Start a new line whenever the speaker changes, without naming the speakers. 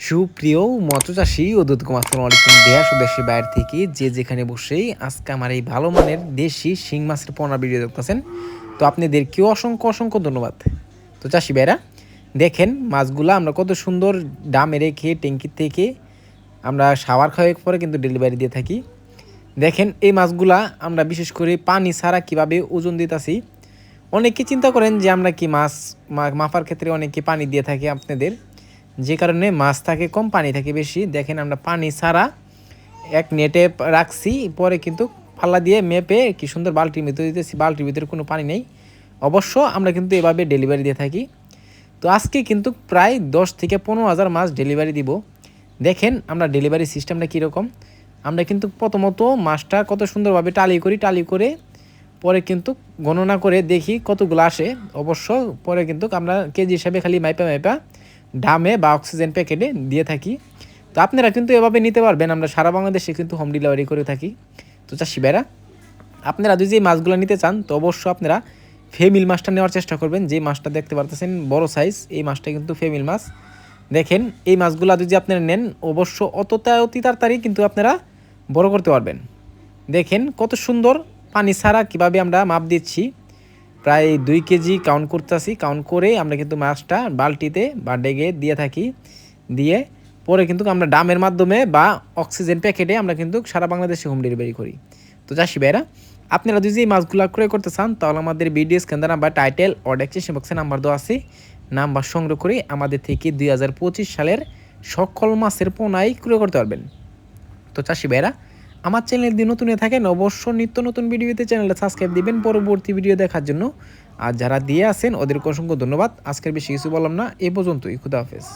সুপ্রিয় মৎস্যচাষী ও দুধকম আসসালামু আলাইকুম দেশ ও দেশের বাইরে থেকে যে যেখানে বসেই আজকে আমার এই ভালো মানের দেশি শিং মাছের পোনা ভিডিও দেখতেছেন। তো আপনাদেরকেও অসংখ্য অসংখ্য ধন্যবাদ। তো চাষি ভাইরা দেখেন মাছগুলা আমরা কত সুন্দর ডামে রেখে ট্যাঙ্কির থেকে আমরা শাওয়ার খাওয়ার পরে কিন্তু ডেলিভারি দিয়ে থাকি। দেখেন এই মাছগুলা আমরা বিশেষ করে পানি ছাড়া কিভাবে ওজন দিতেছি। অনেকে চিন্তা করেন যে আমরা কি মাছ মাপার ক্ষেত্রে অনেকে পানি দিয়ে থাকি আপনাদের, যে কারণে মাছ থাকে কম পানি থাকে বেশি। দেখেন আমরা পানি ছাড়া এক নেটে রাখছি, পরে কিন্তু পাল্লা দিয়ে মেপে কি সুন্দর বালতির ভিতরে দিতেছি, বালতির ভিতরে কোনো পানি নেই। অবশ্য আমরা কিন্তু এভাবে ডেলিভারি দিয়ে থাকি। তো আজকে কিন্তু প্রায় 10 থেকে 15 হাজার মাছ ডেলিভারি দিব। দেখেন আমরা ডেলিভারি সিস্টেমটা কীরকম। আমরা কিন্তু প্রথমত মাছটা কত সুন্দরভাবে টালি করে পরে কিন্তু গণনা করে দেখি কতগুলো আসে। অবশ্য পরে কিন্তু আমরা কেজি হিসাবে খালি মাইপা ডামে বা অক্সিজেন প্যাকেটে দিয়ে থাকি। তো আপনারা কিন্তু এভাবে নিতে পারবেন, আমরা সারা বাংলাদেশে কিন্তু হোম ডেলিভারি করে থাকি। তো চাষি ভাইরা আপনারা যদি এই মাছগুলো নিতে চান তো অবশ্যই আপনারা ফেমিল মাছটা নেওয়ার চেষ্টা করবেন। যে মাছটা দেখতে পারতেছেন বড় সাইজ, এই মাছটা কিন্তু ফেমিল মাছ। দেখেন এই মাছগুলো যদি আপনারা নেন অবশ্য অতি তাড়াতাড়ি কিন্তু আপনারা বড় করতে পারবেন। দেখেন কত সুন্দর পানি ছাড়া কীভাবে আমরা মাপ দিচ্ছি। প্রায় 2 কেজি কাউন্ট করতেছি, কাউন্ট করে আমরা কিন্তু মাছটা বালতিতে বা ডেগে দিয়ে থাকি। দিয়ে পরে কিন্তু আমরা ডামের মাধ্যমে বা অক্সিজেন প্যাকেটে আমরা কিন্তু সারা বাংলাদেশে হোম ডেলিভারি করি। তো চাষি ভাইরা আপনারা যদি এই মাছগুলো ক্রয় করতে চান তাহলে আমাদের ভিডিও স্ক্যান নাম্বার টাইটেল ও ডেসক্রিপশন বক্সে নাম্বার দেওয়া আছে, নাম্বার সংগ্রহ করে আমাদের থেকে 2025 সালের সকল মাছের পোনাই ক্রয় করতে পারবেন। তো চাষি ভাইরা আমার চ্যানেল যদি নতুন হয়ে থাকেন অবশ্যই নিত্য নতুন ভিডিওতে চ্যানেলটা সাবস্ক্রাইব দিবেন পরবর্তী ভিডিও দেখার জন্য। আর যারা দিয়ে আছেন ওদেরকে অসংখ্য ধন্যবাদ। আজকের বেশি কিছু বললাম না, এ পর্যন্তই। খুদা হাফেজ।